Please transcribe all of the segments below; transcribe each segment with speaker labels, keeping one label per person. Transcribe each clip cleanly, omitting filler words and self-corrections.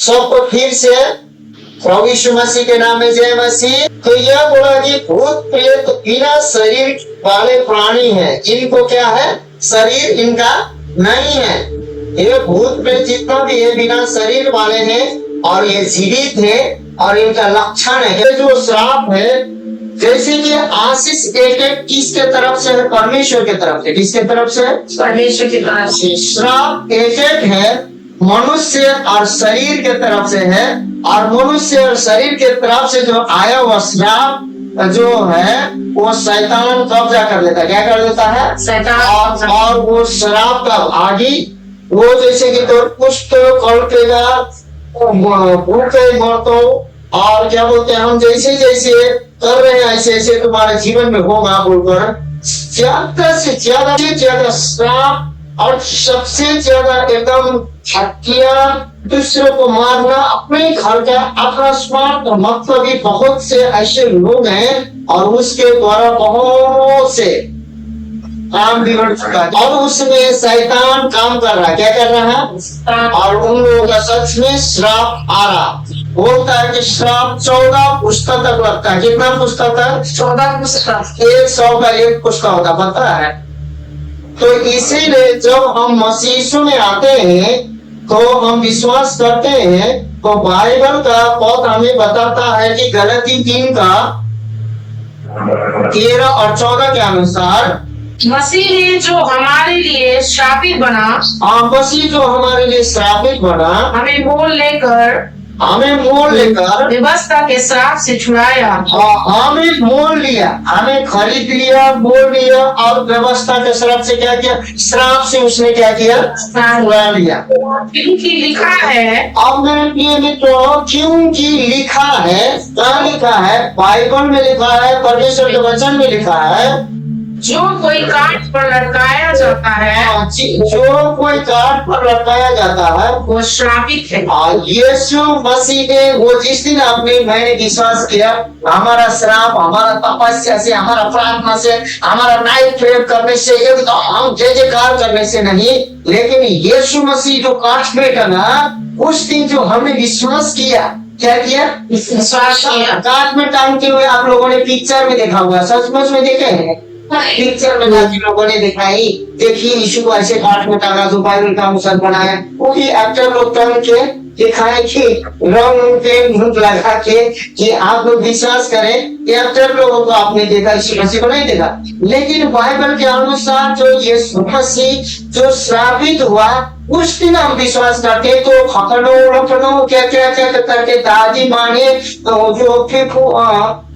Speaker 1: सबको फिर से प्रभु यीशु मसीह के नाम में जय मसीह। तो यह बोला कि भूत प्रेत बिना शरीर वाले प्राणी हैं, इनको क्या है, शरीर इनका नहीं है। ये भूत प्रेत जितना भी है बिना शरीर वाले हैं और ये जीवित है और इनका लक्षण है। ये जो श्राप है, जैसे कि आशीष एक एक किसके तरफ से है, परमेश्वर के तरफ से। किसके तरफ से?
Speaker 2: परमेश्वर की तरफ से।
Speaker 1: श्राप एक एक है मनुष्य और शरीर के तरफ से है, और मनुष्य और शरीर के तरफ से जो आया हुआ श्राप जो है वो शैतान कब्जा कर लेता है। क्या कर लेता है?
Speaker 2: शैतान।
Speaker 1: और वो श्राप का आगे वो जैसे कि तो कुष्ठ कल्पेगा, भूखे मरतो, और क्या बोलते हैं, हम जैसे जैसे कर रहे हैं ऐसे ऐसे तुम्हारे जीवन में होगा बोलकर ज्यादा से ज्यादा श्राप और सबसे ज्यादा एकदम हत्या, दूसरों को मारना, अपने घर का अपना स्वार्थ मतलब भी बहुत से ऐसे लोग हैं और उसके द्वारा बहुत से काम बिगड़ चुका है और उसमें शैतान काम कर रहा है। क्या कर रहा है? और उन लोगों का सच में श्राप आ रहा, बोलता है कि श्राप 14 पुस्तक तक लगता है। कितना पुस्तक है?
Speaker 2: 14 पुस्तक।
Speaker 1: 100 का एक पुस्तक होता, पता है? तो इसीलिए जब हम मसीह यीशु में आते हैं तो हम विश्वास करते हैं, तो बाइबल का पद हमें बताता है कि गलती 3 का 13 और 14 के अनुसार
Speaker 2: मसीह ने जो हमारे लिए श्रापित बना,
Speaker 1: मसीह जो हमारे लिए श्रापित बना,
Speaker 2: हमें मोल लेकर व्यवस्था के श्राप से छुड़ाया।
Speaker 1: हमें मोल लिया, हमें खरीद लिया, मोल लिया, और व्यवस्था के श्राप से क्या किया? श्राप से उसने क्या किया? छुड़ा लिया।
Speaker 2: क्योंकि लिखा है,
Speaker 1: अब मेरे प्रिय मित्रों, क्योंकि लिखा है, क्या लिखा है? बाइबल में लिखा है, परमेश्वर के वचन में लिखा है,
Speaker 2: जो कोई काट पर लटकाया जाता है,
Speaker 1: जो कोई काट पर लटकाया जाता है
Speaker 2: वो श्रापित है।
Speaker 1: यीशु मसीह ने वो जिस दिन मैंने विश्वास किया, हमारा श्राप हमारा तपस्या से, हमारा प्रार्थना से, हमारा नाइट प्रेयर करने से, एकदम हम जय जयकार करने से नहीं, लेकिन यीशु मसीह जो काट पे टंगा, उस दिन जो हमने विश्वास किया, क्या किया?
Speaker 2: विश्वास किया।
Speaker 1: काट में टांगते हुए आप लोगों ने पिक्चर में देखा होगा, सचमुच में देखे हैं? पिक्चर में बाकी लोगों ने दिखाई, देखिए यीशु को ऐसे काट में टांगा, जो बाइबल का अनुसार बनाया, वो भी एक्टर लोग टांग के दिखाए कि रंग के भूत लगा के कि आप लोग विश्वास करें। एक्टर लोगों को आपने देखा, यीशु मसीह को नहीं देखा। लेकिन बाइबल के अनुसार जो यीशु मसीह जो श्रापित हुआ, उस दिन हम विश्वास करते, तो खकड़ो क्या क्या क्या करके दादी माँ ने जो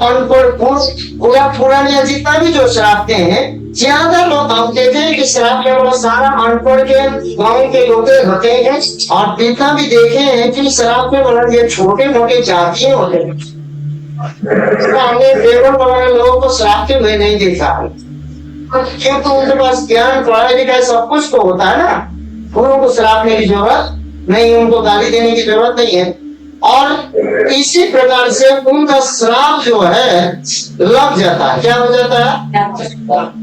Speaker 1: अनपढ़ पूरा पुराने जितना भी जो श्रापते हैं, ज्यादा लोग हम देखे हैं कि श्राप में वो सारा अनपढ़ के गाँव के लोग होते हैं, और पिता भी देखे हैं कि श्राप में मतलब ये छोटे मोटे जातियां होते हैं। हमने देवर वाले लोगों को श्रापते हुए नहीं देखा, क्योंकि उनके पास ज्ञान पढ़ाई लिखाई सब कुछ तो होता है ना, उनको श्रापने की जरूरत नहीं, उनको गाली देने की जरूरत नहीं है। और इसी प्रकार से उनका श्राप जो है लग जाता है। क्या हो जाता है?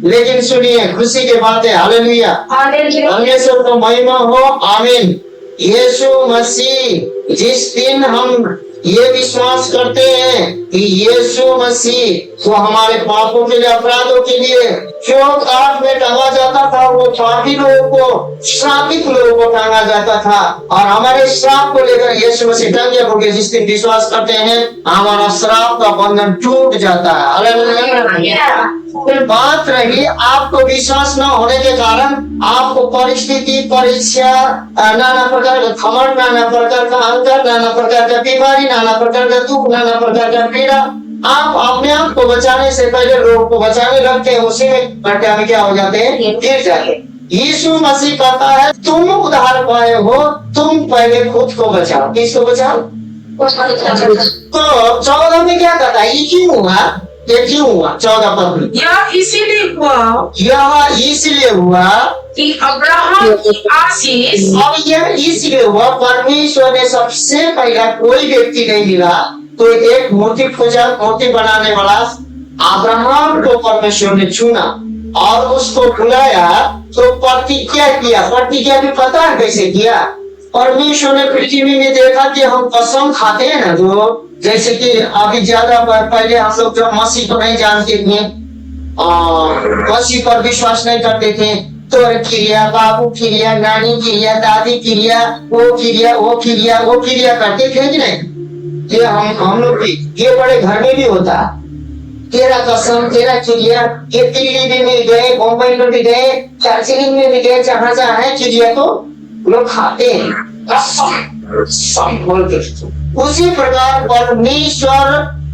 Speaker 1: लेकिन सुनिए, खुशी की बात है, हालेलुया, परमेश्वर को महिमा हो, आमीन। यीशु मसीह, जिस दिन हम ये विश्वास करते हैं कि यीशु मसीह वो हमारे पापों के लिए, अपराधों के लिए जो काट में टांगा जाता था, वो पापी लोगों को, श्रापित लोगों को टांगा जाता था, और हमारे श्राप को लेकर यीशु मसीह टांगे होंगे। जिस दिन विश्वास करते हैं, हमारा श्राप का बंधन टूट जाता है। हालेलुया। फिर बात रही आपको विश्वास न होने के कारण आपको परिस्थिति, परीक्षा, नाना प्रकार का खमन, नाना प्रकार का अंतर, नाना प्रकार का बीमारी, नाना प्रकार का दुख, नाना प्रकार का पीड़ा, आप अपने आप को बचाने से पहले लोग को बचाने लगते हैं, उसी में घटना में क्या हो जाते हैं? गिर जाते हैं। यीशु मसीह कहता है, तुम उद्धार पाए हो, तुम पहले खुद को बचाओ। किसको बचाओ? तो 14 में क्या कहता है? ये क्यों हुआ? 14 पद में
Speaker 2: यह
Speaker 1: इसलिए हुआ
Speaker 2: कि अब्राहम की आशीष,
Speaker 1: अब यह इसलिए हुआ, परमेश्वर ने सबसे पहला कोई व्यक्ति नहीं मिला, तो एक मूर्ति बनाने वाला अब्राहम को परमेश्वर ने चुना और उसको बुलाया, तो प्रतिज्ञा किया। प्रतिज्ञा भी पता है कैसे किया? परमेश्वर ने पृथ्वी में देखा कि हम कसम खाते हैं ना, जो जैसे कि अभी ज्यादा पहले हम लोग जो मसीह को नहीं जानते थे, मसीह पर विश्वास नहीं करते थे, तो क्रिया, बाबू क्रिया, नानी क्रिया, दादी क्रिया, वो क्रिया, वो क्रिया, वो क्रिया करते थे कि नहीं? ये हम लोग भी, ये बड़े घर में भी होता, तेरा कसम, तेरा क्रिया, ये दिल्ली में भी गए, मुंबई में भी गए, दार्जिलिंग में भी गए, जहाँ जहाँ है क्रिया तो लोग खाते हैं कसम बोल के। उसी प्रकार परमेश्वर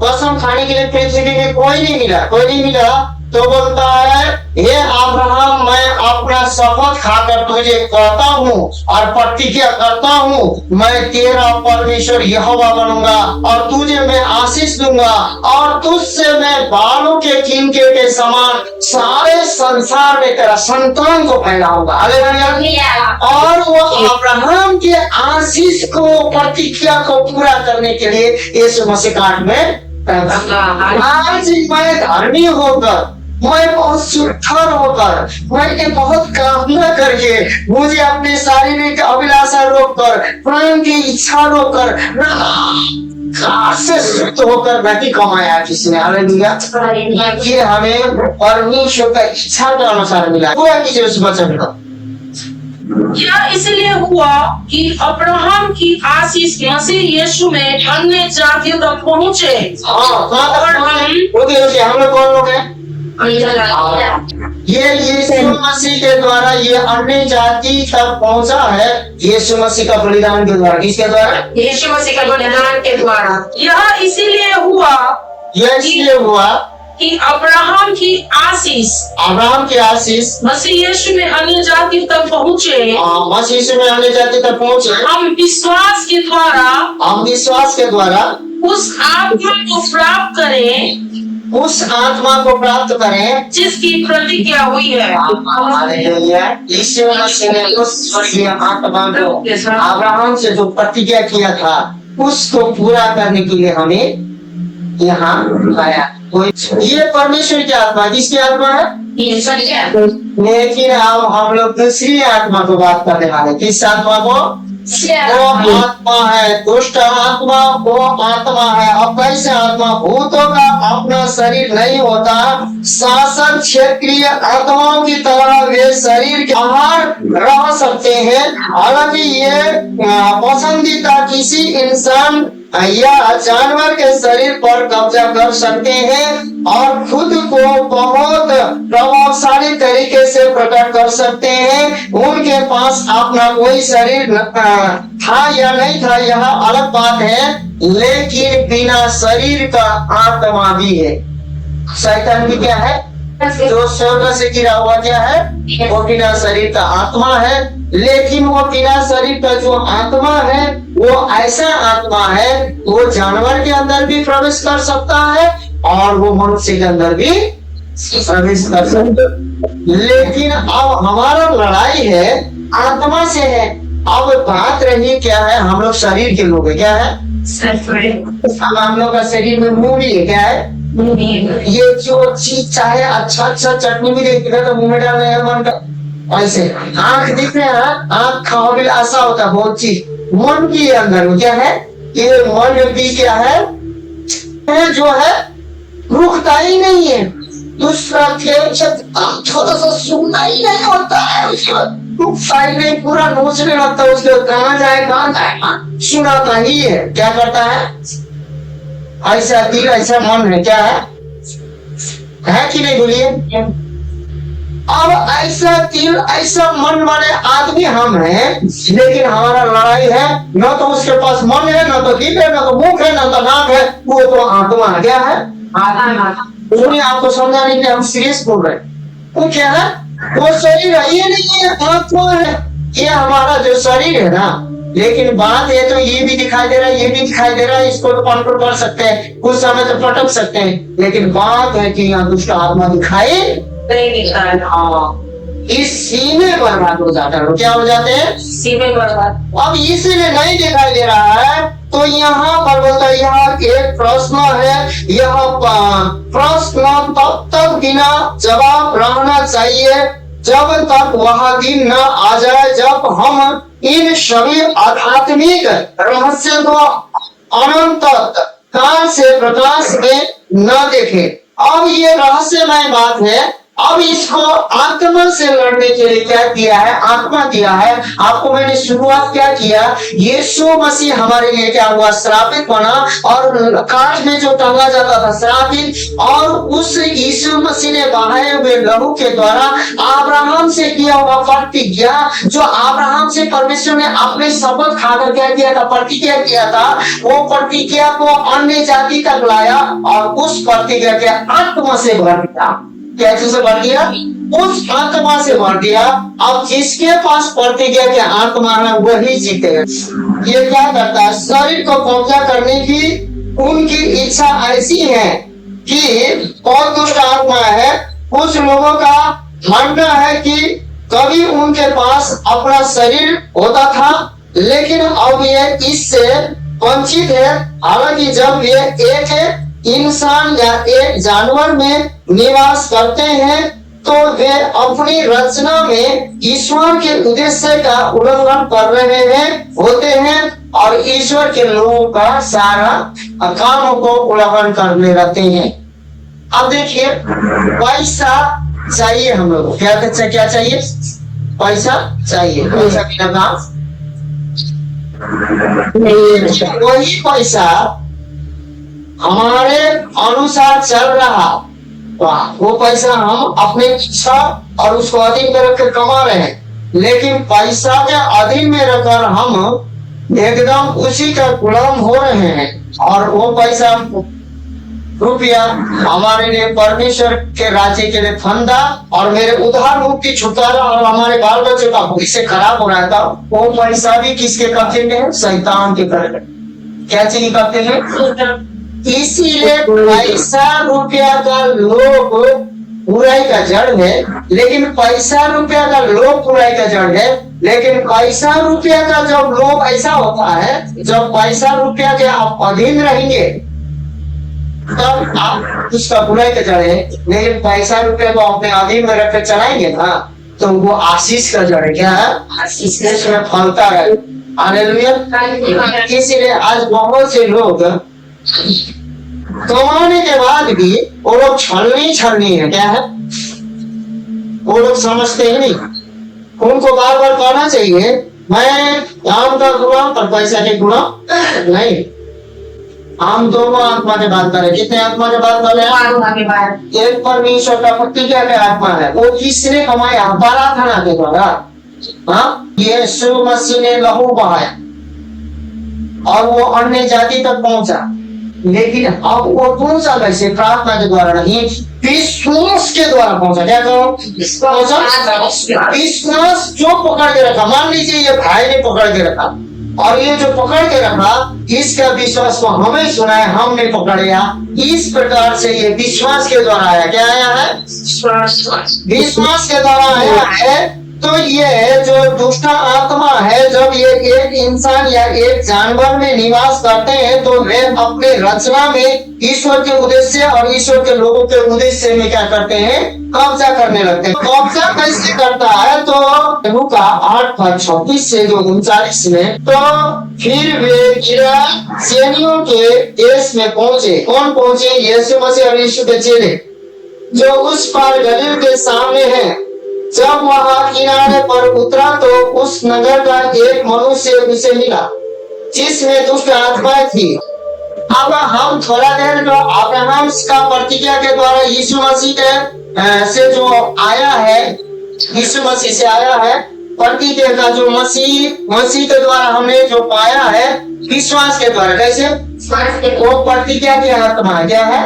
Speaker 1: कसम खाने के लिए पृथ्वी में कोई नहीं मिला, तो बोलता है, हे अब्राहम, मैं अपना शपथ खाकर तुझे कहता हूँ और प्रतिज्ञा करता हूँ, मैं तेरा परमेश्वर यहोवा बनूंगा और तुझे मैं आशीष दूंगा और तुझसे मैं बालों के किनके के समान सारे संसार में तेरा संतान को फैलाऊंगा। हालेलुया। और वो अब्राहम के आशीष को, प्रतिज्ञा को पूरा करने के लिए यीशु मसीह काट में आज मैं धर्मी होकर, मैं बहुत सुथर होकर, मैंने बहुत कामना करके, मुझे अपने शारीरिक अभिलाषा रोककर, प्राण की इच्छा रोककर, से शुद्ध होकर नहीं कमाया किसने। हालेलुया। ये हमें परमेश्वर का इच्छा के अनुसार मिला। वो है कि उस वचन का
Speaker 2: यह इसलिए हुआ कि अब्राहम की आशीष मसीह यीशु में अन्य जातियों तक पहुँचे।
Speaker 1: हम लोग कौन लोग हैं? ये यीशु मसीह के द्वारा ये अन्य जाति तक पहुंचा है, यीशु मसीह का बलिदान के द्वारा। किसके द्वारा?
Speaker 2: यीशु मसीह का बलिदान के द्वारा। यह इसीलिए हुआ कि अब्राहम की आशीष मसीह यीशु में अन्य जाति तक पहुँचे।
Speaker 1: मसीह यीशु में अन्य जाति तक पहुँचे।
Speaker 2: हम विश्वास के द्वारा उस आत्मा को प्राप्त करें जिसकी प्रतिज्ञा हुई है।
Speaker 1: यीशु मसीह ने उस स्वर्गीय आत्मा को अब्राहम से जो प्रतिज्ञा किया था उसको पूरा करने के लिए हमें यहाँ लाया। ये परमेश्वर की आत्मा, किसकी आत्मा है? लेकिन अब हम लोग दूसरी आत्मा को बात करने वाले। किस आत्मा को? वो आत्मा है दुष्ट आत्मा, वो आत्मा है। अब कैसे आत्मा? भूतों का अपना शरीर नहीं होता, शासक क्षेत्रीय आत्माओं की तरह वे शरीर के बाहर रह सकते हैं। हालांकि ये पसंदीदा किसी इंसान या जानवर के शरीर पर कब्जा कर सकते हैं और खुद को बहुत प्रभावशाली तरीके से प्रकट कर सकते हैं। उनके पास अपना कोई शरीर था या नहीं था, यह अलग बात है, लेकिन बिना शरीर का आत्मा भी है। शैतान भी क्या है? जो स्वर्ग से गिरा हुआ क्या है? वो बिना शरीर का आत्मा है। लेकिन वो बिना शरीर का जो आत्मा है वो ऐसा आत्मा है, वो जानवर के अंदर भी प्रवेश कर सकता है और वो मनुष्य के अंदर भी प्रवेश कर सकता है। लेकिन अब हमारा लड़ाई है आत्मा से है। अब बात रही क्या है? हम लोग शरीर के लोग है, क्या है? अब हम लोग का शरीर में मुंह भी है, क्या है? ये जो चीज चाहे अच्छा चटनी भी देखिएगा तो मुंह में डालने का मन का, ऐसे आंख दिख रहे हैं, आंख खाओगे ऐसा होता है बहुत चीज। मन की अंदर में क्या है? ये मन भी क्या है? जो है रुकता ही नहीं है। दूसरा छोटा सा सुनना ही नहीं होता है, उसको पूरा नोचने लगता है, उसके कहाँ जाए सुनाता ही है। क्या करता है? ऐसा दिल ऐसा मन है, क्या है कि नहीं? बोलिए। अब ऐसा दिल ऐसा मन वाले आदमी हम हैं, लेकिन हमारा लड़ाई है, न तो उसके पास मन है, न तो दिल है, न तो मुख है, न तो नाक है, वो तो आत्मा है। क्या है? सुनिए, आपको समझाने के लिए हम सीरियस बोल रहे हैं। वो क्या है? वो शरीर है, ये नहीं है, आत्मा है। ये हमारा जो शरीर है ना, लेकिन बात है तो ये भी दिखाई दे रहा है, ये भी दिखाई दे रहा है, इसको तो कंट्रोल कर सकते हैं, कुछ समय तो पटक सकते हैं, लेकिन बात है कि यहाँ दुष्ट आत्मा दिखाई
Speaker 2: नहीं दिखता है।
Speaker 1: हाँ, इस सीने बर्बाद हो जाता है। क्या हो जाते हैं?
Speaker 2: सीने बर्बाद।
Speaker 1: अब इसीलिए नहीं दिखाई दे रहा है, तो यहाँ पर बोलता है, यहाँ एक प्रश्न है, यह प्रश्न तब तक बिना जवाब रहना चाहिए जब तक वह दिन न आ जाए जब हम इन सभी आध्यात्मिक रहस्य को अनंत काल से प्रकाश में न देखे। अब ये रहस्यमय बात है। अब इसको आत्मा से लड़ने के लिए क्या किया है? आत्मा दिया है। आपको मैंने शुरुआत क्या किया? यीशु मसीह हमारे लिए क्या हुआ? श्रापित बना और काट में जो टांगा जाता था श्रापित, और उस यीशु मसीह ने बहाए हुए लहू के द्वारा अब्राहम से किया हुआ प्रतिज्ञा, जो अब्राहम से परमेश्वर ने अपने शपथ खाकर क्या किया था? प्रतिज्ञा किया था। वो प्रतिज्ञा को अन्य जाति तक लाया और उस प्रतिज्ञा के आत्मा से भर दिया। क्या चीज से भर दिया? उस आत्मा से भर दिया। अब जिसके पास प्रतिज्ञा के आत्मा है वही जीतेगा। ये क्या करता है? शरीर को कब्जा करने की उनकी इच्छा ऐसी है कि और दुष्ट आत्मा है। कुछ लोगों का मानना है कि कभी उनके पास अपना शरीर होता था, लेकिन अब ये इससे वंचित है। हालांकि जब ये एक इंसान या एक जानवर में निवास करते हैं तो वे अपनी रचना में ईश्वर के उद्देश्य का उल्लंघन कर रहे हैं होते हैं और ईश्वर के लोगों का सारा कामों को उल्लंघन करने रहते हैं। अब देखिए, पैसा चाहिए हम लोग को। क्या चाहिए? पैसा चाहिए। पैसा बिना काम नहीं। वही पैसा हमारे अनुसार चल रहा, वो पैसा हम अपने इच्छा और उसको अधीन में रखकर कमा रहे हैं, लेकिन पैसा के अधीन में रखकर हम एकदम उसी का गुलाम हो रहे हैं। और वो पैसा रुपया हमारे लिए परमेश्वर के राज्य के लिए फंदा और मेरे उधार मुक्ति छुटकारा और हमारे बाल बच्चों का भविष्य खराब हो रहा था। वो पैसा भी किसके कब्जे में है? शैतान के कब्जे में। क्या चीज कब्जे में? इसीलिए पैसा रुपया का लोभ बुराई का जड़ है, लेकिन पैसा रुपया का लोभ बुराई का जड़ है। लेकिन पैसा रुपया का जब लोभ ऐसा होता है, जब पैसा रुपया के आप अधीन रहेंगे तब आप उसका बुराई का जड़ है। लेकिन पैसा रुपया को अपने अधीन में रखकर चलाएंगे ना तो वो आशीष का जड़ है। क्या है? आशीष में फलता है। हालेलुया। इसीलिए आज बहुत से लोग कमाने के बाद भी वो लोग छलनी है। क्या है? वो लोग समझते ही नहीं। उनको बार बार कहना चाहिए मैं काम का गुलाम पर पैसा के गुलाम नहीं। हम दोनों आत्मा के बात करें। कितने आत्मा के बात कर रहे हैं? एक परमेश्वर का प्रतिज्ञा के आत्मा है। वो किसने कमाया? परार्थना के द्वारा। हाँ, यीशु मसीह ने लहू बहाया और वो अन्य जाति तक पहुंचा। लेकिन अब वो पहुंचा कैसे? प्रार्थना के द्वारा नहीं, विश्वास के द्वारा पहुंचा। क्या कहो? विश्वास जो पकड़ के रखा। मान लीजिए ये भाई ने पकड़ के रखा और ये जो पकड़ के रखा इसका विश्वास को हमें सुना है, हमने पकड़िया। इस प्रकार से ये विश्वास के द्वारा आया। क्या आया है? विश्वास के द्वारा आया है। तो ये जो दुष्ट आत्मा है, जब ये एक इंसान या एक जानवर में निवास करते हैं तो वे अपने रचना में ईश्वर के उद्देश्य और ईश्वर के लोगों के उद्देश्य में क्या करते हैं? कब्जा करने लगते हैं। कब्जा कैसे करता है? तो लूका 8:36 से 39 में, तो फिर वे गिरासेनियों के देश में पहुंचे। कौन पहुंचे? यीशु मसीह और यीशु के चेले, जो उस पार गलील के सामने है। जब वहां किनारे पर उतरा तो उस नगर का एक मनुष्य उसे मिला जिसमें दुष्ट आत्माएं थी। अब हम थोड़ा देर जो अब्राहम का प्रतिज्ञा के द्वारा यीशु मसीह के से जो आया है, यीशु मसीह से आया है, प्रतिज्ञा का जो मसीह के द्वारा हमने जो पाया है विश्वास के द्वारा। कैसे? वो प्रतिज्ञा की आत्मा क्या है?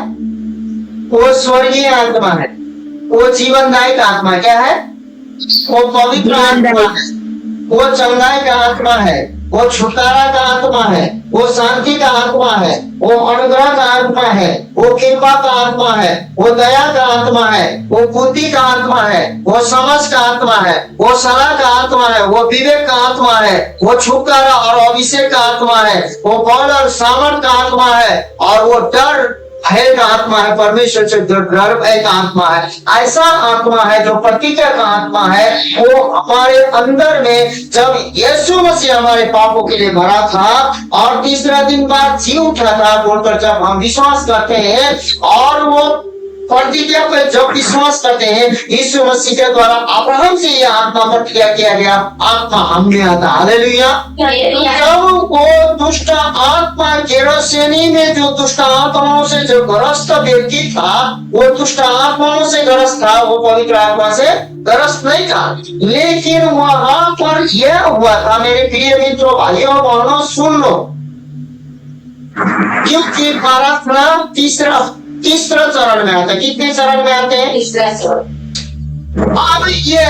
Speaker 1: वो स्वर्गीय आत्मा है, वो जीवनदायक आत्मा क्या है? वो पवित्र आत्मा है, वो चंगाई का आत्मा है, वो छुटकारा का आत्मा है, वो शांति का आत्मा है, वो अनुग्रह का आत्मा है, वो कृपा का आत्मा है, वो दया का आत्मा है, वो बुद्धि का आत्मा है, वो समझ का आत्मा है, वो सलाह का आत्मा है, वो विवेक का आत्मा है, वो छुटकारा और अभिषेक का आत्मा है, वो बल और सामर्थ का आत्मा है, और वो डर भय का आत्मा है, परमेश्वर से डर भय का आत्मा है। ऐसा आत्मा है जो प्रतिज्ञा का आत्मा है, वो हमारे अंदर में जब यीशु मसीह हमारे पापों के लिए मरा था और तीसरा दिन बाद जी उठा था बोलकर जब हम विश्वास करते हैं और वो प्रतिज्ञा पर जब विश्वास करते हैं यीशु मसीह के द्वारा अब्राहम से यह आत्मा प्रतिज्ञा किया गया, आत्मा हम में आता। हालेलुया। जब वो दुष्ट आत्मा गेरासेनी में जो दुष्ट आत्माओं से जो ग्रस्त व्यक्ति था, वो दुष्ट आत्माओं से ग्रस्त था, वो पवित्र आत्मा से ग्रस्त नहीं था। लेकिन वहां पर यह हुआ था, मेरे प्रिय मित्रों भाइयों बहनों सुन लो, क्योंकि प्रार्थना तीसरा चरण में आता है। कितने चरण में आते हैं? तीसरा चरण। अब ये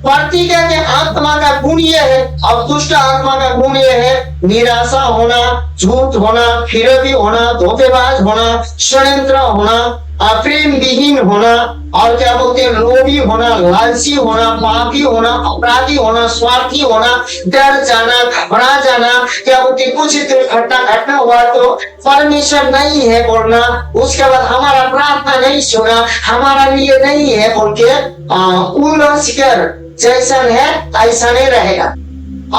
Speaker 1: प्रतिज्ञा के आत्मा का गुण ये है, अब दुष्ट आत्मा का गुण ये है निराशा होना, झूठ होना, फिरवी होना, धोखेबाज होना, षड्यंत्र होना, प्रेम विहीन होना, और क्या बोलते हैं लोभी होना, लालची होना, पापी होना, अपराधी होना, स्वार्थी होना, डर जाना, घबरा जाना, क्या बोलते कुछ घटना हुआ तो परमेश्वर नहीं है बोलना, उसके बाद हमारा प्रार्थना नहीं सुना, हमारा लिए नहीं है बोल के उलझ कर जैसा है ऐसा नहीं रहेगा।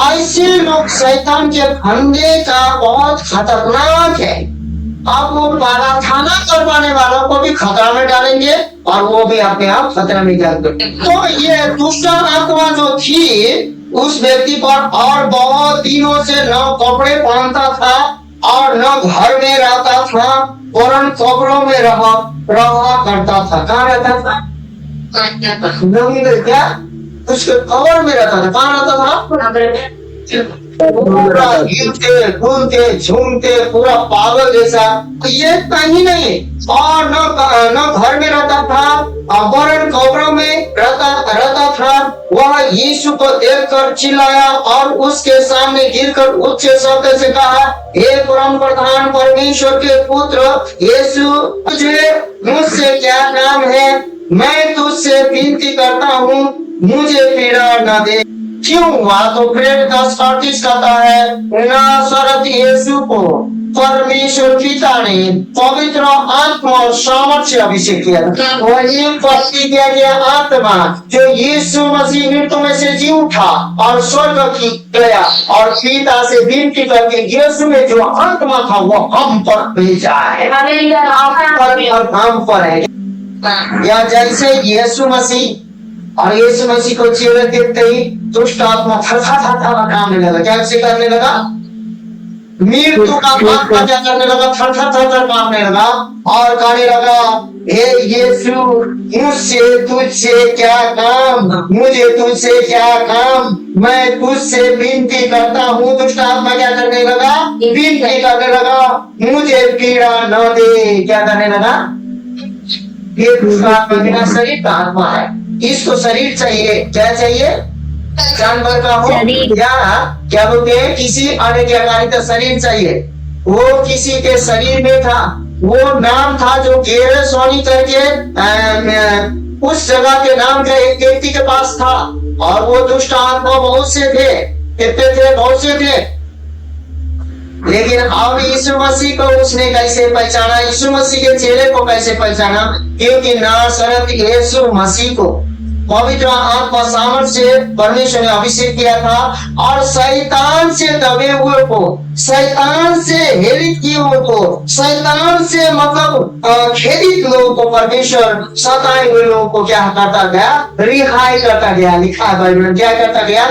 Speaker 1: ऐसे लोग शैतान के फंदे का बहुत खतरनाक है। आप वो प्रार्थना करवाने वालों को भी खतरा में डालेंगे और वो भी अपने आप खतरा में डालेंगे। तो ये दुष्ट आत्मा जो थी उस व्यक्ति पर, और बहुत दिनों से न कपड़े पहनता था और न घर में रहता था, वरन कपड़ों में रहा करता था। कहाँ रहता था? क्या उसके कबर में रहता था। कहाँ रहता था? पूरा हिलते घूमते झूमते पूरा पागल जैसा, ये कहीं नहीं, और न घर में रहता था, वरन कब्रों में रहता था। वह यीशु को देखकर चिल्लाया और उसके सामने गिरकर उच्च शब्द से कहा, हे परम प्रधान परमेश्वर के पुत्र यीशु, तुझे मुझसे क्या काम है? मैं तुझसे विनती करता हूँ, मुझे पीड़ा न दे। क्यों हुआ? तो प्रेम का 38 कहता है, नासरत यीशु को परमेश्वर पिता ने पवित्र आत्मा और सामर्थ्य से अभिषेक किया था। वही प्रतिज्ञा गया आत्मा जो यीशु मसीह मृत्यु में से जी उठा और स्वर्ग की गया और पिता से विनती करके यीशु में जो आत्मा था वो हम पर भेजा है, हम पर है। या जैसे यीशु मसीह और यीशु मसीह को चेहरे देखते ही दुष्ट आत्मा थरथर कांपने लगा। क्या से करने लगा? मृत्यु का आत्मा क्या करने लगा? थरथर कांपने लगा और कहने लगा, हे यीशु, मुझसे तुझसे क्या काम? मुझे तुझसे क्या काम? मैं तुझसे विनती करता हूँ। दुष्ट आत्मा क्या करने लगा? विनती करने लगा, मुझे पीड़ा न दे। क्या करने लगा? ये दुष्ट आत्मा बिना शरीर का आत्मा है, इसको शरीर चाहिए। क्या चाहिए? जानवर का हो या क्या बोलते हैं किसी आज्ञाकारी का शरीर चाहिए। वो किसी के शरीर में था, वो नाम था जो गेरासेनी करके उस जगह के नाम का एक व्यक्ति के पास था, और वो दुष्ट आत्मा बहुत से थे, कितने थे? बहुत से थे। लेकिन अब यीशु मसीह को उसने कैसे पहचाना? यीशु मसीह के चेहरे को कैसे पहचाना? क्योंकि नासरत यीशु मसीह को पवित्र आत्मा सामर्थ्य से परमेश्वर ने अभिषेक किया था, और शैतान से दबे हुए को, शैतान से हेरित किए हुए को, शैतान से मतलब खेदित लोगों को परमेश्वर सताए हुए लोगों को क्या करता गया? रिहाई करता गया। लिखा है बाइबल में, क्या करता गया?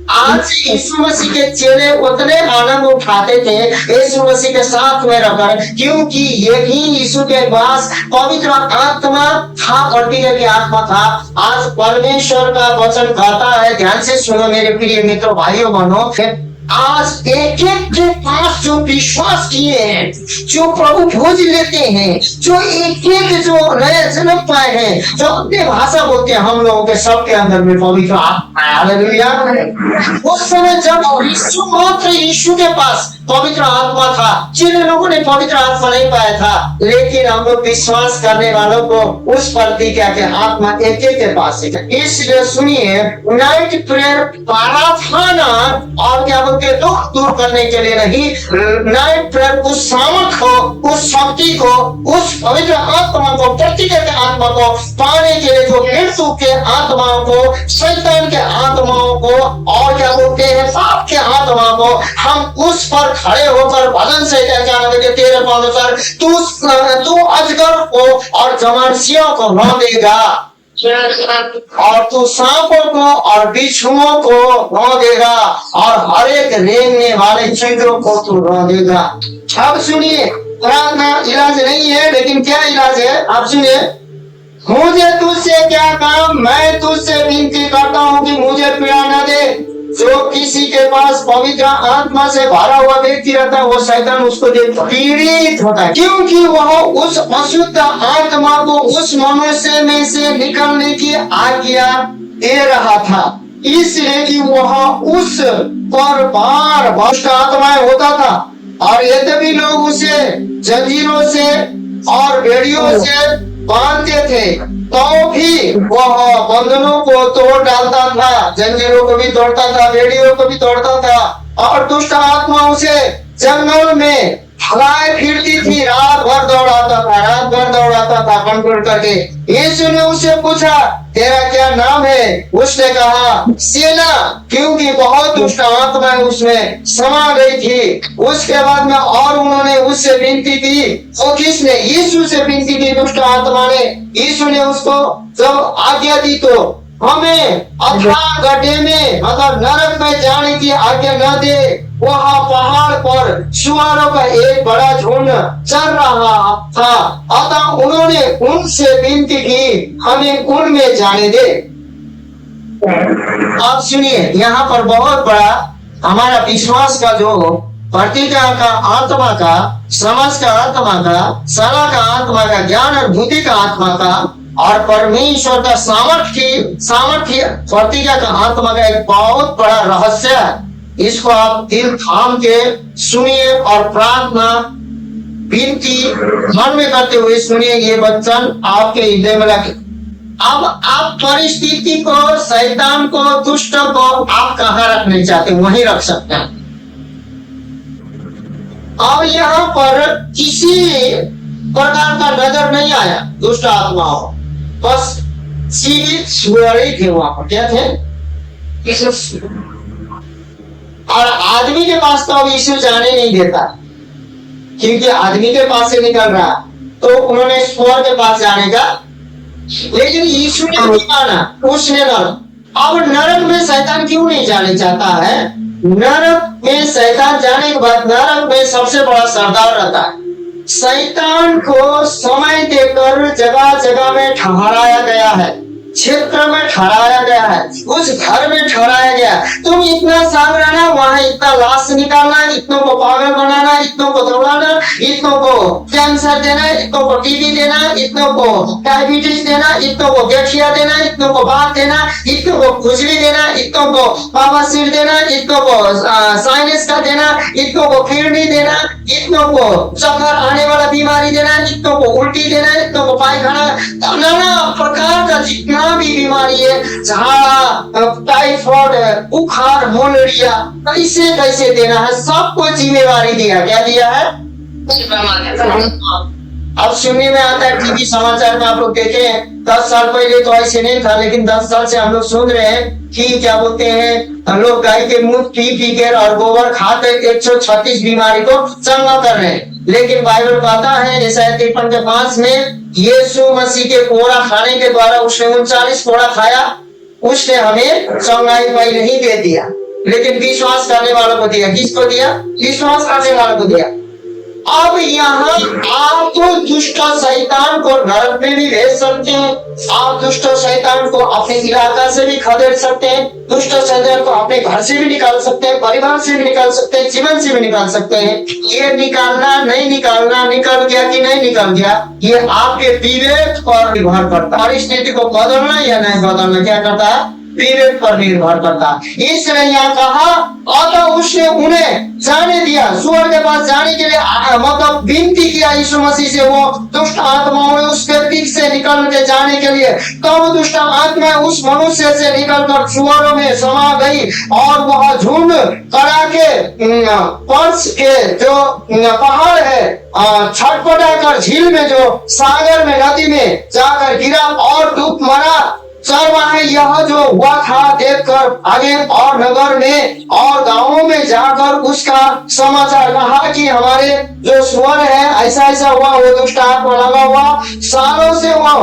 Speaker 1: आज यीशु मसीह के चेले उतने आनंद उठाते थे यीशु मसीह के साथ में रहकर, क्योंकि यही यीशु के पास पवित्र आत्मा था, प्रतिज्ञा की आत्मा था। आज परमेश्वर का वचन कहता है, ध्यान से सुनो मेरे प्रिय मित्रों भाइयों बहनों, आज एक के पास जो विश्वास किए हैं, जो प्रभु खोज लेते हैं, जो एक जो नया जन्म पाए हैं, जो अपने भाषा बोलते हैं, हम लोगों के सबके अंदर में पवित्र आत्मा है। हालेलुया। उस समय जब यीशु मात्र यीशु के पास पवित्र आत्मा था। जिन लोगों ने पवित्र आत्मा नहीं पाया था, लेकिन हम लोग विश्वास करने वालों को उस प्रतिज्ञा के आत्मा एक के पास है। इसलिए सुनिए, नाइट प्रेयर प्रार्थना और क्या बोलते हैं, दुख दूर करने के लिए नहीं, नाइट प्रेयर उस सामर्थ को, उस शक्ति को, उस पवित्र आत्मा को, प्रतिज्ञा के आत्मा को पाने के लिए, जो मृत्यु के आत्माओं को, शैतान के आत्माओं को और क्या बोलते हैं, पाप के आत्मा को, हम उस पर खड़े होकर भजन से क्या कहते, तेरे अनुसार तू अजगर को और जमानसियों को रौंदेगा और तू सांपों को और बिच्छुओं को रौंदेगा और हर एक रेंगने वाले चीजों को तू रौंदेगा। अब सुनिए, प्रार्थना इलाज नहीं है, लेकिन क्या इलाज है? आप सुनिए, मुझे तुझसे क्या काम, मैं तुझसे विनती करता हूँ कि मुझे पीड़ा न दे। जो किसी के पास पवित्र आत्मा से भरा हुआ व्यक्ति रहता है, वो शैतान उसको देख पीड़ित होता है, क्योंकि वह उस अशुद्ध आत्मा को उस मनुष्य में से निकलने की आज्ञा दे रहा था, इसलिए कि वह उस पर बार भ्रष्ट आत्माएं होता था। और यद्यपि लोग उसे जंजीरों से और बेड़ियों से बांधते थे, तो भी वह बंधनों को तोड़ डालता था, जंजीरों को भी तोड़ता था, बेड़ियों को भी तोड़ता था। और दुष्ट आत्मा उसे जंगल में हवाएं फिरती थी, रात भर दौड़ाता था कंट्रोल करके। यीशु ने उससे पूछा, तेरा क्या नाम है? उसने कहा, सेना, क्योंकि बहुत दुष्ट आत्माएं उसमें समा गई थी। उसके बाद में और उन्होंने उससे विनती की। तो किसने? यीशु से विनती की दुष्ट आत्मा ने। यीशु ने उसको जब आज्ञा दी, तो हमें अथाह गड्ढे में, मतलब नरक में जाने की आज्ञा न दे। वहाँ पहाड़ पर सुअरों का एक बड़ा झुंड चल रहा था, अतः उन्होंने उनसे विनती की, हमें उनमें जाने दे। आप सुनिए, यहाँ पर बहुत बड़ा हमारा विश्वास का जो प्रतिज्ञा का आत्मा का, समझ का आत्मा का, सलाह का आत्मा का, ज्ञान और बुद्धि का आत्मा का और परमेश्वर का सामर्थ्य प्रतिज्ञा का आत्मा का एक बहुत बड़ा रहस्य है। इसको आप दिल थाम के सुनिए और प्रार्थना विनती मन में करते हुए सुनिए। ये वचन आपके हृदय में रखें। अब आप परिस्थिति को, शैतान को, दुष्ट को आप कहाँ रखने चाहते हैं, वहीं रख सकते हैं। अब यहाँ पर किसी प्रकार का नजर नहीं आया दुष्ट आत्माओं, बस सीधे सुअरे थे वहां पर। क्या थे? और आदमी के पास तो अब यीशु जाने नहीं देता, क्योंकि आदमी के पास से निकल रहा, तो उन्होंने स्वर के पास जाने का, लेकिन यीशु ने नहीं माना, उसने नरक। अब नरक में शैतान क्यों नहीं जाने चाहता है? नरक में शैतान जाने के बाद नरक में सबसे बड़ा सरदार रहता है। शैतान को समय देकर जगह जगह में ठहराया गया है, क्षेत्र में ठहराया गया है, उस घर में ठहराया गया। तुम इतना सावधाना, वहां इतना लाश निकालना, इतनों को पागल बनाना, इतनों को दौड़ाना, इतनों को कैंसर देना, इतनों को टीबी देना, इतनों को डायबिटीज देना, इतनों को गठिया देना, इतनों को बात देना, इतनों को खुजली देना, इतनों को बवासीर देना, इतनों को साइनस का देना, इतनों को किडनी देना, इतनों को चक्कर आने वाला बीमारी देना, इतनों को उल्टी देना, इतनों को पायखाना, नाना प्रकार का जितना भी बीमारी है, झाड़ा, टाइफाइड, बुखार, मलेरिया, कैसे कैसे देना है, सबको जिम्मेवारी दिया। क्या दिया है? अब सुनने में आता है, टीवी समाचार में आप लोग देखे, 10 साल पहले तो ऐसे नहीं था, लेकिन 10 साल से हम लोग सुन रहे हैं कि क्या बोलते हैं, हम लोग गाय के मूत्र पी कर और गोबर खाकर 136 बीमारी को चंगा कर रहे हैं। लेकिन बाइबल कहता है यशायाह 53 के 5 में, यीशु मसीह के कोड़ा खाने के द्वारा उसने 39 कोड़ा खाया, उसने हमें चंगाई पहले ही दे दिया, लेकिन विश्वास करने वालों को दिया। किसको दिया? विश्वास करने वालों को दिया। अब यहाँ आप तो दुष्ट शैतान को नरक में भी भेज सकते हैं, आप दुष्ट शैतान को अपने इलाका से भी खदेड़ सकते हैं, दुष्ट शैतान को अपने घर से भी निकाल सकते हैं, परिवार से भी निकाल सकते हैं, जीवन से भी निकाल सकते हैं। ये निकालना नहीं निकालना, निकल गया कि नहीं निकल गया, ये आपके विवेक पर निर्भर करता है। परिस्थिति को बदलना या नहीं बदलना क्या करता है? विवेक पर निर्भर करता है। इसलिए यहाँ कहा अतः उसने उन्हें जाने दिया, सुअर के पास जाने के लिए मतलब विनती किया यीशु मसीह से, वो दुष्ट आत्माओं उस व्यक्ति से निकल के जाने के लिए। तब दुष्ट आत्मा उस मनुष्य से निकलकर सुअरों में समा गई और वह झुंड करा के पर्स के जो पहाड़ है छटपटा कर झील में जो सागर में नदी में जाकर गिरा और डूब मरा। चरवाहे यह जो हुआ था देखकर आगे और नगर में और गांवों में जाकर उसका समाचार कहा कि हमारे जो सुअर है ऐसा ऐसा हुआ, वो दुष्ट आत्मा लगा हुआ, सालों से वो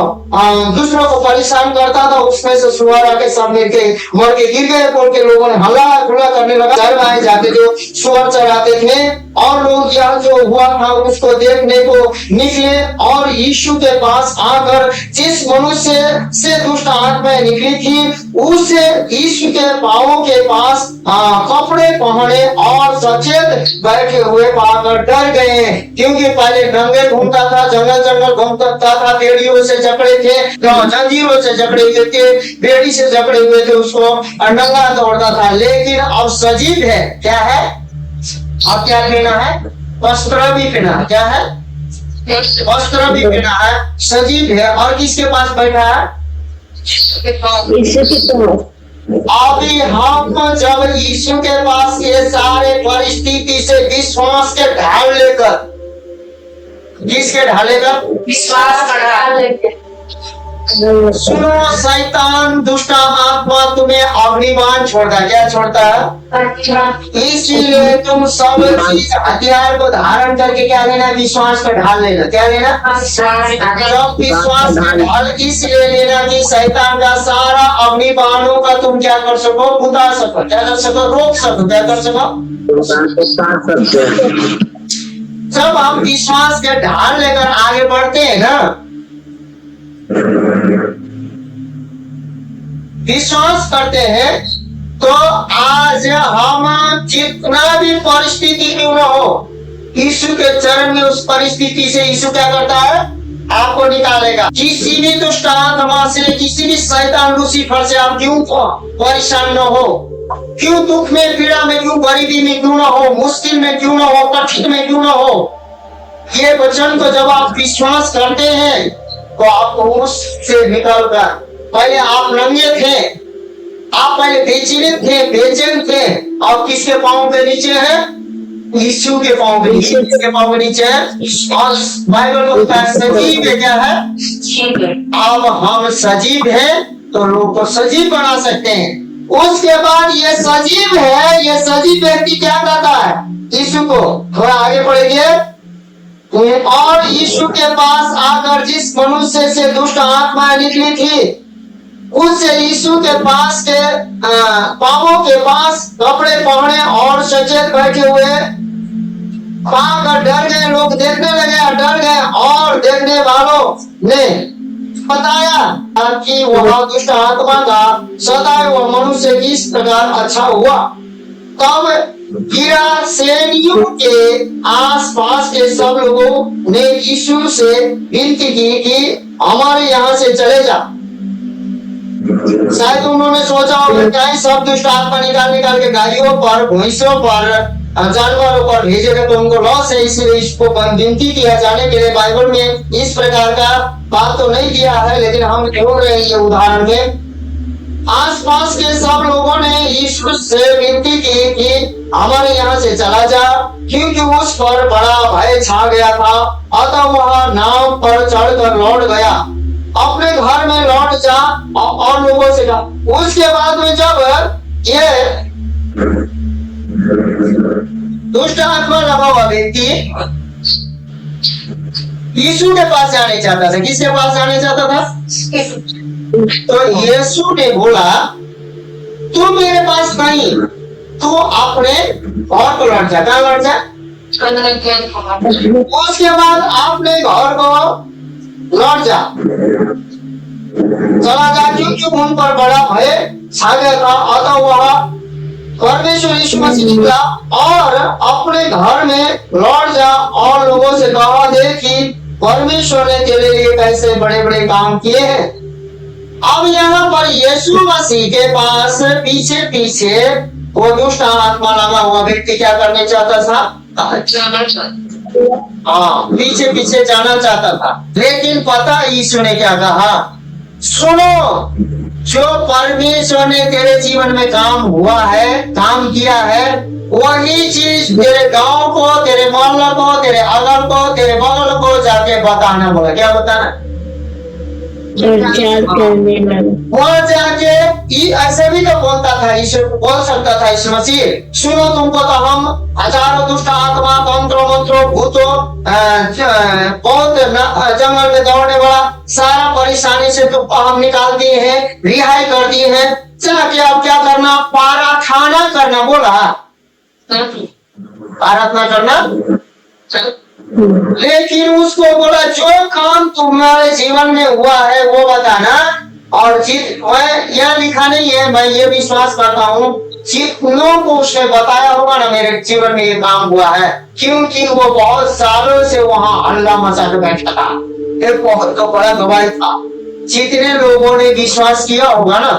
Speaker 1: दूसरों को परेशान करता था, उसमें से सुअर आके सब मिलके मर के गिर गए बोल के लोगों ने हल्ला खुला करने लगा। चरवाहे जाके जो सुअर चराते थे और लोग यह जो हुआ था उसको देखने को निकले और यीशु के पास आकर जिस मनुष्य से दुष्ट आत्माएं निकली थी उसे यीशु के पांवों के पास कपड़े पहने और सचेत बैठे हुए पाकर डर गए, क्योंकि पहले नंगे घूमता था, जंगल जंगल घूमता था, बेड़ियों से जकड़े थे, जंजीरों से जकड़े हुए थे, बेड़ी से जकड़े हुए थे, उसको नंगा दौड़ता था। लेकिन अब सजीव है, क्या है, अब क्या पहना है, वस्त्र भी पहना है, क्या है, वस्त्र भी पहना है, सजीव है और किसके पास बैठा है, अभी हम जब यीशु के पास ये सारे परिस्थिति से विश्वास के ढाल लेकर, किसके ढाल लेकर, विश्वास का ढाल लेकर, सुनो शैतान दुष्ट आत्मा तुम्हें अग्निबाण छोड़ता, क्या छोड़ता है, इसीलिए तुम सब चीज हथियार को धारण करके क्या लेना, विश्वास का ढाल लेना, क्या लेना, जब विश्वास का ढाल इसलिए लेना कि शैतान का सारा अग्निबाणों का तुम क्या कर सको, बुता सको, क्या कर सको, रोक सको, क्या कर सको। जब हम विश्वास के ढाल लेकर आगे बढ़ते हैं ना, विश्वास करते हैं, तो आज हम जितना भी परिस्थिति क्यों न हो, यीशु के चरण में उस परिस्थिति से यीशु क्या करता है, आपको निकालेगा। किसी भी दुष्ट आत्मा से, किसी भी शैतान लूसीफर से आप क्यों परेशान न हो, क्यों दुख में, पीड़ा में, क्यों गरीबी में क्यों न हो, मुश्किल में क्यों न हो, कठिन में क्यों न हो, ये वचन को जब आप विश्वास करते हैं तो आपको उससे निकलकर, पहले आप नंगे थे, आप पहले बेचैन थे, बेचैन थे, अब किसके पांव के नीचे है, यीशु के पांव के नीचे, किसके पांव के नीचे है, और बाइबल को सजीव है, क्या है, अब हम सजीव हैं तो लोग को सजीव बना सकते हैं। उसके बाद ये सजीव है, ये सजीव व्यक्ति क्या करता है, यीशु को, थोड़ा आगे बढ़ेंगे, और यीशु के पास आकर जिस मनुष्य से दुष्ट आत्माएं निकली थी उससे यीशु के पास के पापों के पास कपड़े पहने और सचेत बैठे हुए पाकर डर गए, लोग देखने लगे, डर गए और देखने वालों ने बताया कि वह दुष्ट आत्मा का सदैव वह मनुष्य किस प्रकार अच्छा हुआ। तब गिरासेनियों के आसपास के सब लोगों ने यीशु से विनती की कि हमारे यहाँ से चले जा। शायद उन्होंने सोचा होगा क्या सब दुष्ट आत्मा निकाल के गाड़ियों पर, भैंसों पर, जानवरों पर भेजेगा तो उनको लॉस है, इसलिए इसको विनती किया जाने के लिए। बाइबल में इस प्रकार का बात तो नहीं दिया है, लेकिन हम ढूंढ रहे हैं ये उदाहरण में। आसपास के सब लोगों ने यीशु से विनती की कि हमारे यहाँ से चला जा, क्योंकि उस पर बड़ा भय छा गया था। अतः वह नाव पर चढ़कर लौट गया, अपने घर में लौट जा और लोगों से कहा। उसके बाद में जब ये दुष्ट आत्मा लगा हुआ व्यक्ति यीशु के पास जाने चाहता था, किसके पास जाने चाहता था, तो यीशु ने बोला तू मेरे पास नहीं, तू अपने घर को लौट जा, कहाँ लौट जा। उसके बाद अपने घर को लौट जा, चला जा, क्योंकि उन पर बड़ा भय छा गया था। अतः वह परमेश्वर यीशु मसीह निकला और अपने घर में लौट जा और लोगों से कहा दे कि परमेश्वर ने तेरे लिए कैसे बड़े बड़े काम किए हैं। अब यहाँ पर यीशु मसीह के पास पीछे पीछे वो दुष्ट आत्मा लगा हुआ व्यक्ति क्या करने चाहता था? हाँ, पीछे पीछे जाना चाहता था। लेकिन पता यीशु ने क्या कहा? सुनो, जो परमेश्वर ने तेरे जीवन में काम हुआ है, काम किया है, वही चीज तेरे गांव को, तेरे मोहल्ला को, तेरे अगल को, तेरे बगल को जाके बताना। बोला क्या बताना? वहां जाके ऐसे भी तो बोलता था, ईश्वर बोल सकता था यीशु मसीह, सुनो तुमको तो हम हजारों दुष्ट आत्मा, तंत्रों मंत्रों, भूतों, बहुत जंगल में दौड़ने वाला सारा परेशानी से तो हम निकाल दिए हैं, रिहाई कर दिए हैं, जाके अब क्या करना? प्रार्थना करना। बोला प्रार्थना करना। लेकिन उसको बोला जो काम तुम्हारे जीवन में हुआ है वो बताना। और मैं यह लिखा नहीं है, मैं ये विश्वास करता हूँ जितनों को उसने बताया होगा ना मेरे जीवन में ये काम हुआ है, क्योंकि वो बहुत सालों से वहाँ हल्ला मचा के बैठा था, एक बहुत तो बड़ा गवाही था। जितने लोगों ने विश्वास किया होगा ना,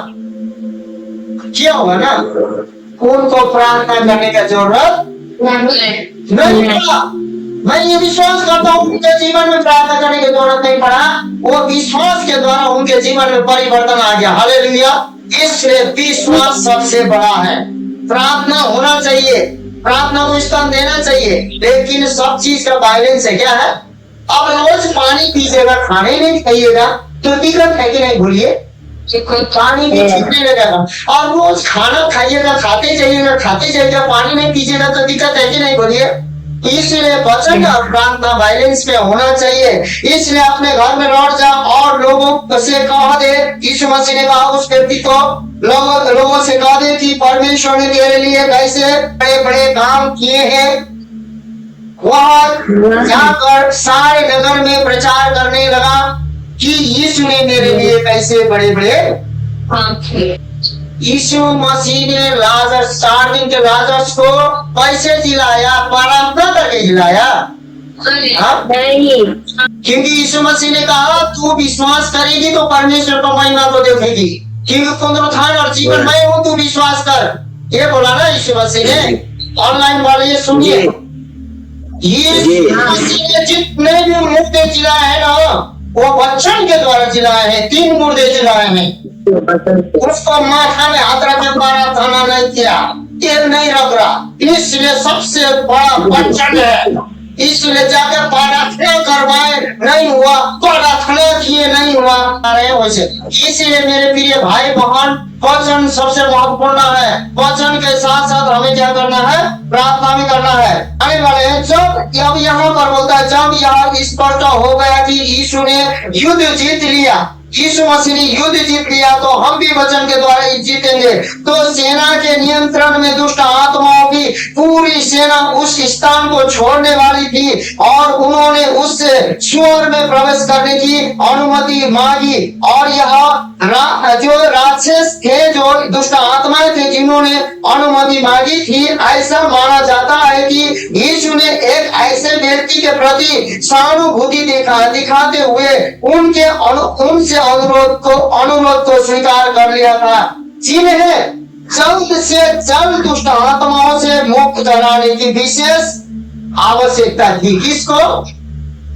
Speaker 1: उनको प्रार्थना करने का जरूरत नहीं पड़ा। मैं ये विश्वास करता हूँ उनके जीवन में प्रार्थना करने की जरूरत नहीं पड़ा, वो विश्वास के द्वारा उनके जीवन में परिवर्तन आ गया। हालेलुया। इसलिए विश्वास सबसे बड़ा है। प्रार्थना होना चाहिए, प्रार्थना को स्थान देना चाहिए, लेकिन सब चीज का बैलेंस है। क्या है? अब रोज पानी पीजिएगा, खाने नहीं खाइएगा तो दिक्कत है कि नहीं? भूलिए, पानी भी ठीक नहीं लगेगा। और रोज खाना खाइएगा, खाते जाइएगा, पानी नहीं पीजिएगा तो दिक्कत है कि नहीं? बोलिए। इसलिए वचन और प्रार्थना बैलेंस में होना चाहिए। इसलिए अपने घर में लौट जा और लोगों से कह दे, यीशु मसीह ने कहा उस व्यक्ति को, लोगों से कह दे कि परमेश्वर ने तेरे लिए कैसे बड़े बड़े काम किए हैं। वह जाकर सारे नगर में प्रचार करने लगा कि यीशु ने मेरे लिए कैसे बड़े बड़े काम किए। यीशु मसीह ने लाजर 4 दिन के लाजर को कैसे जिलाया? प्रार्थना करके जिलाया। क्योंकि यीशु मसीह ने कहा तू विश्वास करेगी तो परमेश्वर को महिमा को देखेगी, क्योंकि पुनरुत्थान और जीवन मैं हूँ, तू विश्वास कर। ये बोला ना यीशु मसीह ने। ऑनलाइन वाले ये सुनिए, यीशु मसीह ने जितने भी मुर्दे जिलाए हैं ना, वो वचन के द्वारा जिलाए हैं। 3 मुर्दे जिलाए हैं, उसको माथा में हाथ रख के प्रार्थना नहीं किया, तेल नहीं रख रहा। इसलिए सबसे बड़ा वचन है। इसलिए जाकर प्रार्थना करवाए, नहीं हुआ, प्रार्थना किए, नहीं हुआ, अरे वैसे। इसलिए मेरे प्रिय भाई बहन, वचन सबसे महत्वपूर्ण है। वचन के साथ साथ हमें क्या करना है? प्रार्थना भी करना है। आने वाले हैं जब, अब यहाँ पर बोलता है जब यह स्पष्ट हो गया कि यीशु ने युद्ध जीत लिया, यीशु मसीह ने युद्ध जीत लिया, तो हम भी वचन के द्वारा जीतेंगे। तो सेना के नियंत्रण में दुष्ट आत्माओं की पूरी सेना उस स्थान को छोड़ने वाली थी और उन्होंने उससे स्वर में प्रवेश करने की अनुमति मांगी। और यह जो राक्षस थे, जो दुष्ट आत्माएं थे जिन्होंने अनुमति मांगी थी, ऐसा माना जाता है कि यीशु ने एक ऐसे व्यक्ति के प्रति सहानुभूति दिखाते हुए उनसे अनुरोध को स्वीकार कर लिया था, जिन्हें जल्द से जल्द दुष्ट आत्माओं से मुक्त कराने की विशेष आवश्यकता थी। किसको?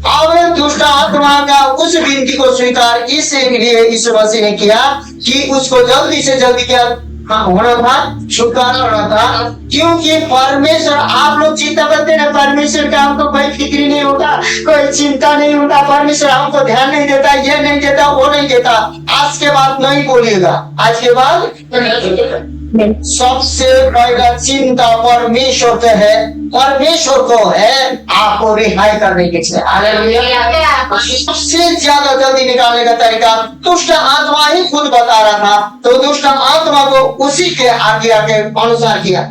Speaker 1: अब दुष्ट आत्मा का उस विनती को स्वीकार इसलिए यीशु मसीह ने किया कि उसको जल्दी से जल्दी क्या होना था? छुटकारा होना था। क्योंकि परमेश्वर, आप लोग चिंता करते हैं परमेश्वर का हमको कोई फिक्र नहीं होता, कोई चिंता नहीं होता, परमेश्वर हमको ध्यान नहीं देता, ये नहीं देता, वो नहीं देता। आज के बाद नहीं बोलिएगा, आज के बाद सबसे पहला चिंता परमेश्वर को है, परमेश्वर को है आपको रिहाई करने के लिए। सबसे ज्यादा जल्दी निकालने का तरीका दुष्ट आत्मा ही खुद बता रहा था, तो दुष्ट आत्मा को उसी के आज्ञा के अनुसार किया।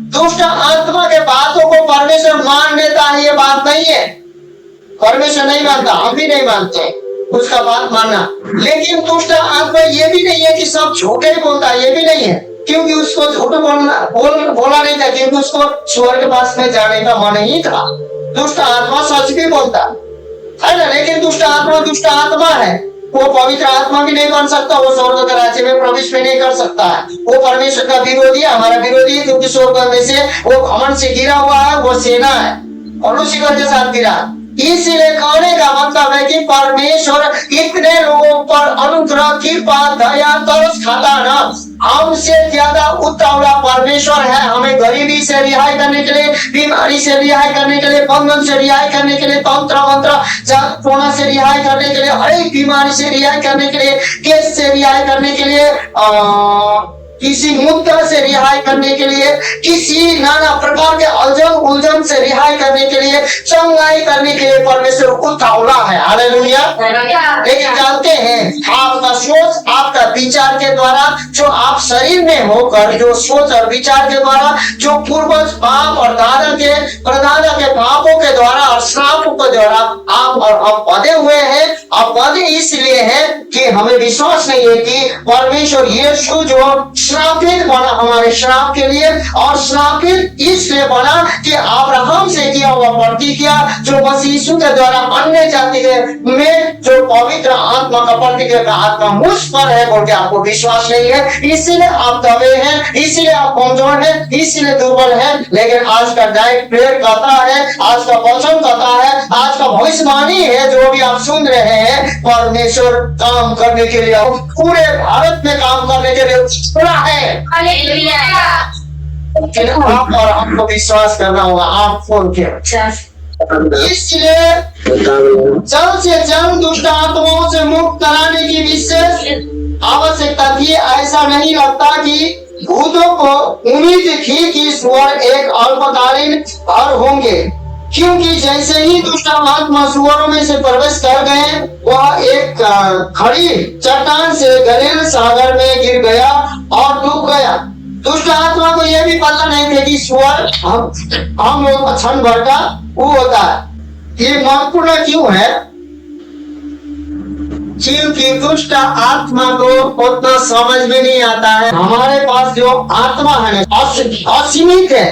Speaker 1: दुष्ट आत्मा के बातों को परमेश्वर मान लेता है, ये बात नहीं है। परमेश्वर नहीं मानता, हम भी नहीं मानते उसका बात मानना। लेकिन दुष्ट आत्मा ये भी नहीं है कि सब झूठे बोलता है, ये भी नहीं है, क्योंकि उसको झूठ बोला नहीं था, क्योंकि उसको स्वर्ग के पास में जाने का मन ही था। दुष्ट आत्मा सच भी बोलता है ना, लेकिन दुष्ट आत्मा है, वो पवित्र आत्मा भी नहीं बन सकता, वो स्वर्ग के राज्य में प्रवेश भी नहीं कर सकता है। वो परमेश्वर का विरोधी है, हमारा विरोधी है, क्योंकि स्वर्ग में से वो घमंड से गिरा हुआ है, वो सेना है और लूसीफर के साथ गिरा। इसलिए कहने का मतलब है कि परमेश्वर इतने लोगों पर अनुग्रह, कृपा, दया, तरस खाता ना, हमसे ज्यादा उतावला परमेश्वर है हमें गरीबी से रिहाई करने के लिए, बीमारी से रिहाई करने के लिए, बंधन से रिहाई करने के लिए, तंत्र मंत्र जादूटोना से रिहाई करने के लिए, हर एक बीमारी से रिहाई करने के लिए, केस से रिहाई करने के लिए, किसी मुद्दा से रिहाई करने के लिए, किसी नाना प्रकार के उलझन से रिहाई करने के लिए, चंगाई करने के लिए परमेश्वर उतावला है। हालेलुया। लेकिन जानते हैं आपका सोच, आपका विचार के द्वारा, जो आप शरीर में होकर जो सोच और विचार के द्वारा, जो पूर्वज पाप और परदादा के पापों के द्वारा और श्रापों के द्वारा आप और हम बंधे हुए हैं। अब बंधे इसलिए है कि हमें विश्वास नहीं है कि परमेश्वर यीशु जो श्रापित बना हमारे श्राप के लिए, और श्रापित इसलिए बना कि अब्राहम से किया हुआ प्रतिज्ञा जो मसीह यीशु के द्वारा अन्य जाति में जो पवित्र आत्मा का प्रतिज्ञा का आत्मा मुझ पर है बोल के आपको विश्वास नहीं है, इसीलिए आप दबे हैं, इसीलिए आप कमजोर हैं, इसीलिए दुर्बल हैं। लेकिन आज का डाइट प्रेयर कहता है, आज का वचन कहता है, आज का भविष्यवाणी है जो भी आप सुन रहे हैं, परमेश्वर काम करने के लिए, पूरे भारत में काम करने के लिए खुला है। लेकिन आप और आपको विश्वास करना होगा, आप खोल के। इसलिए जल्द से जल्द दुष्ट आत्माओं से मुक्त कराने की विशेष आवश्यकता थी। ऐसा नहीं लगता कि भूतों को उम्मीद थी कि स्वर एक अल्पकालीन भर होंगे, क्योंकि जैसे ही दुष्ट आत्मा सुअरों में से प्रवेश कर गए, वह एक खड़ी चट्टान से गलील सागर में गिर गया और डूब गया। दुष्ट आत्मा को यह भी पता नहीं था कि सुअर हम लोग क्षण भर का वो होता है। ये महत्वपूर्ण क्यों है? क्योंकि दुष्ट आत्मा को उतना समझ में नहीं आता है। हमारे पास जो आत्मा है असीमित है,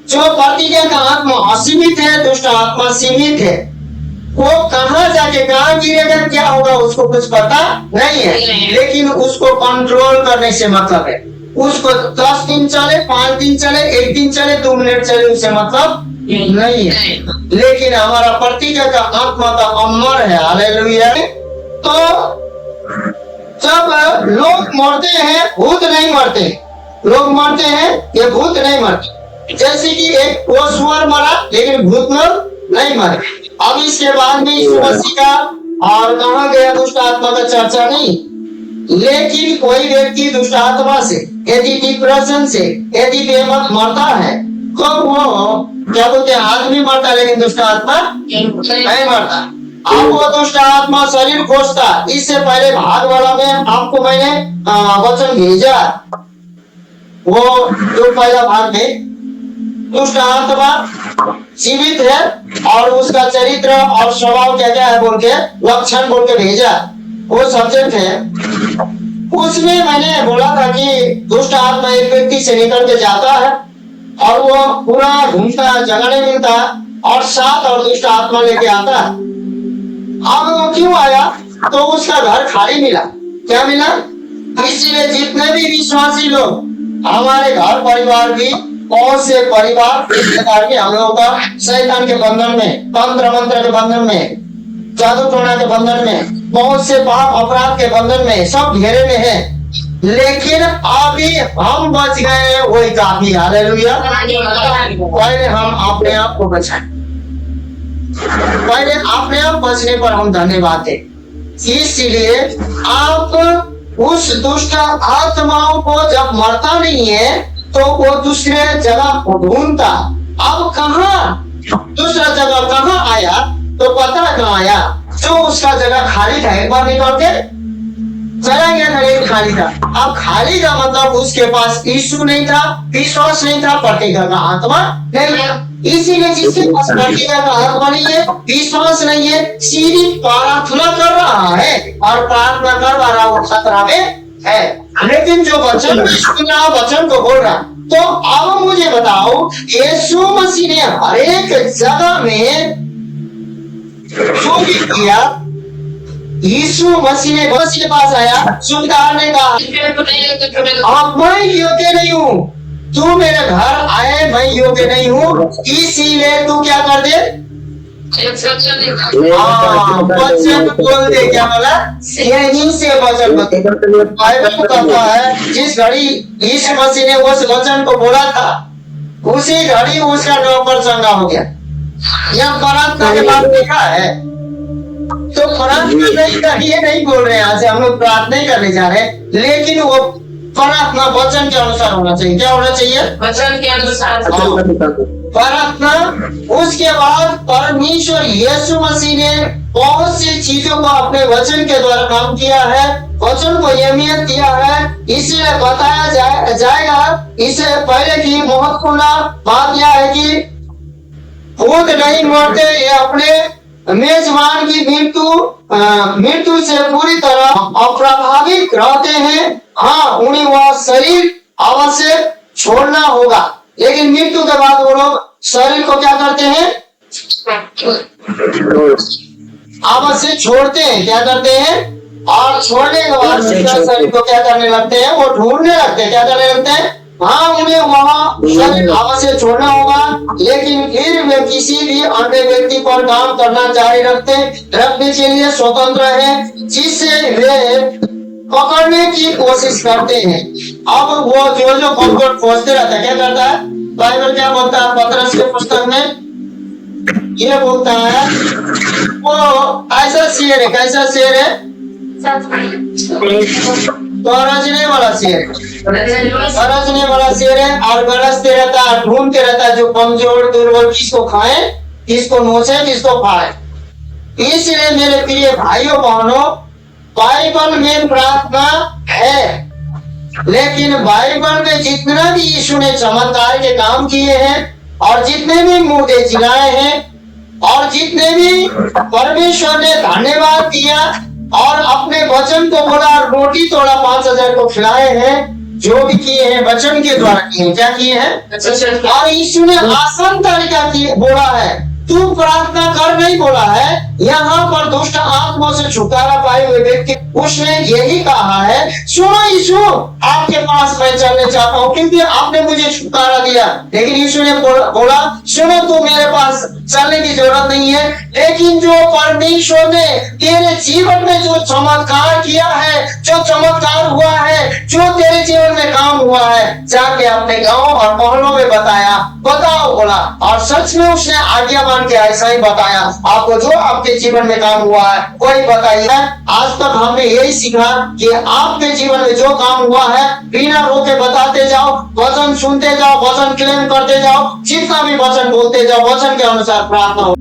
Speaker 1: जो प्रतिज्ञा का आत्मा असीमित है, दुष्ट आत्मा सीमित है। वो कहाँ जाके कहाँ गिरेगा, क्या होगा उसको कुछ पता नहीं है, लेकिन उसको कंट्रोल करने से मतलब है। उसको 10 दिन चले, 5 दिन चले, 1 दिन चले, 2 मिनट चले, उससे मतलब नहीं है। लेकिन हमारा प्रतिज्ञा का आत्मा का अमर है। हालेलुया। तो जब लोग मरते हैं, भूत नहीं मरते, लोग मरते हैं, ये भूत नहीं मरते। जैसे कि एक वो सुअर मरा लेकिन भूत नहीं मरे। अब इसके बाद में यीशु मसीह का और कहा गया दुष्ट आत्मा का चर्चा नहीं, लेकिन कोई व्यक्ति दुष्ट आत्मा से यदि डिप्रेशन से यदि बेमत मरता है तो वो क्या बोलते हैं, आदमी मरता है लेकिन दुष्ट आत्मा नहीं मरता। अब वो दुष्ट आत्मा शरीर खोजता। इससे पहले भाग वाला में आपको मैंने वचन भेजा, वो जो पहला भाग में दुष्ट आत्मा जीवित है और उसका चरित्र और स्वभाव क्या क्या है बोल के लक्षण बोल के भेजा, वो सब्जेक्ट है। उसमें मैंने बोला था कि दुष्ट आत्मा एक व्यक्ति से निकल के जाता है और वो पूरा घूमता, जगह नहीं मिलता और साथ और दुष्ट आत्मा लेके आता है। अब वो क्यों आया, तो उसका घर खाली मिला। क्या मिला? इसलिए जितने भी विश्वासी लोग, हमारे घर परिवार भी बहुत से परिवार रिश्तेदार के हम लोगों का शैतान के बंधन में, तंत्र मंत्र के बंधन में, जादू टोना के बंधन में, बहुत से पाप अपराध के बंधन में, सब घेरे में है। लेकिन अभी हम बच गए, वही काफी। हालेलुया। पहले हम अपने आप को बचाएं, पहले अपने आप बचने पर हम धन्यवाद दें। इसलिए आप उस दुष्ट आत्माओं को जब मरता नहीं है तो वो दूसरे जगह ढूंढता। अब कहाँ दूसरा जगह कहाँ आया, तो पता है कहाँ आया, जो उसका जगह खाली था। एक बार निकल के चला गया था, लेकिन खाली था। अब खाली का मतलब उसके पास यीशु नहीं था, विश्वास नहीं था, प्रतिज्ञा का आत्मा नहीं है। इसीलिए जिसके पास प्रतिज्ञा का आत्मा नहीं है, विश्वास नहीं है, सिर्फ प्रार्थना कर रहा है और प्रार्थना कर रहा वो खतरा में है। लेकिन जो वचन सुन रहा, वचन को बोल रहा। तो अब मुझे बताओ, यीशु मसीह ने हर एक जगह में जो भी किया, यीशु मसीह ने बस के पास आया, सुधारने का, अब मैं योग्य नहीं हूँ, तू मेरे घर आए, मैं योग्य नहीं हूँ, इसीलिए तू क्या कर दे, वचन बोल दे। क्या बोला? यहीं से वचन बोल। बाइबल कहता है जिस घड़ी यीशु मसीह ने उस वचन को बोला था, उसी घड़ी उसका नौकर चंगा हो गया। यह प्रार्थना के बाद देखा है, तो प्रार्थना ये नहीं बोल रहे हैं, आज हम लोग प्रार्थना ही करने जा रहे हैं, लेकिन वो प्रार्थना वचन के अनुसार होना चाहिए। क्या होना चाहिए?
Speaker 2: वचन के अनुसार।
Speaker 1: प्रार्थना। उसके बाद परमेश्वर यीशु मसीह ने बहुत सी चीजों को अपने वचन के द्वारा काम किया है, वचन को अहमियत दिया है, इसलिए बताया जाएगा। इससे पहले की महत्वपूर्ण बात यह है कि खुद नहीं मरते, ये अपने मेजबान की मृत्यु से पूरी तरह अप्रभावित रहते हैं। हाँ, उन्हें वह शरीर अवश्य छोड़ना होगा, लेकिन मृत्यु के बाद वो लोग शरीर को क्या करते हैं? अवश्य छोड़ते हैं। क्या करते हैं? और छोड़ने के बाद शरीर को क्या करने लगते हैं? वो ढूंढने लगते हैं। क्या करने लगते हैं? हाँ, उन्हें वहाँ शरीर अवश्य छोड़ना होगा, लेकिन फिर वे किसी भी अन्य व्यक्ति पर काम करना जारी रखने के लिए स्वतंत्र है, जिससे वे पकड़ने की कोशिश करते हैं। अब वो जो पकड़ खोजते रहता है, क्या करता है? बाइबल क्या बोलता है? पतरस के पुस्तक में ये बोलता है, वो ऐसा शेर है। कैसा शेर है? तो रचने वाला शेर है, और गरजते रहता है, ढूंढते रहता है, जो कमजोर दुर्बल किसको खाए, किसको नोचे, किसको खाए। इसलिए मेरे प्रिय भाइयों बहनों, बाइबल में प्रार्थना है, लेकिन बाइबल में जितना भी यीशु ने चमत्कार के काम किए हैं, और जितने भी मुर्दे जिलाए हैं, और जितने भी परमेश्वर ने धन्यवाद दिया और अपने वचन को बोला, रोटी तोड़ा 5000 को खिलाए हैं, जो भी किए हैं वचन के द्वारा किए हैं। क्या किए हैं? और यीशु ने आसान तरीका बोला है, तू प्रार्थना कर नहीं बोला है। यहाँ पर दुष्ट आत्माओं से छुटकारा पाए हुए व्यक्ति, उसने यही कहा है, सुनो यीशु, आपके पास मैं चलने चाहता हूँ, क्योंकि आपने मुझे छुटकारा दिया। लेकिन यीशु ने बोला, सुनो, तू मेरे पास चलने की जरूरत नहीं है, लेकिन जो परमेश्वर ने तेरे जीवन में जो चमत्कार किया है, जो चमत्कार हुआ है, जो तेरे जीवन में काम हुआ है, जाके अपने गाँव और मोहल्लों में बताओ बोला। और सच में उसने आज्ञा मान के ऐसा ही बताया। आपको जो आपके जीवन में काम हुआ है कोई बताइए। आज तक हमने यही सीखा कि आपके जीवन में जो काम हुआ है, बिना रोके बताते जाओ, वचन सुनते जाओ, वचन क्लेम करते जाओ, जितना भी वचन बोलते जाओ, वचन के अनुसार प्रार्थना हो।